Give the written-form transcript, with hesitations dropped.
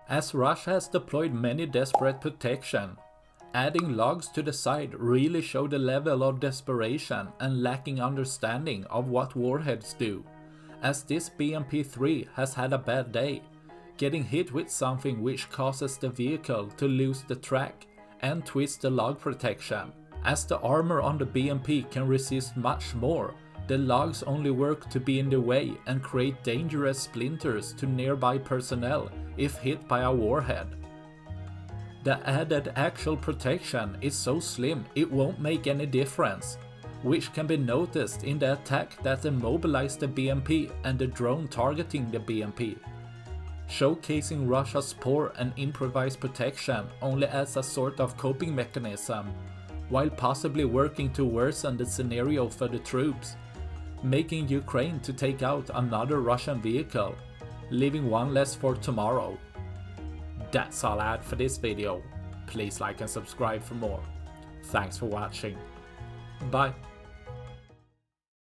as Russia has deployed many desperate protection. Adding logs to the side really show the level of desperation and lacking understanding of what warheads do, as this BMP-3 has had a bad day, getting hit with something which causes the vehicle to lose the track and twist the log protection. As the armor on the BMP can resist much more, the logs only work to be in the way and create dangerous splinters to nearby personnel if hit by a warhead. The added actual protection is so slim it won't make any difference, which can be noticed in the attack that immobilized the BMP and the drone targeting the BMP. Showcasing Russia's poor and improvised protection only as a sort of coping mechanism, while possibly working to worsen the scenario for the troops, making Ukraine to take out another Russian vehicle, leaving one less for tomorrow. That's all I had for this video. Please like and subscribe for more. Thanks for watching. Bye.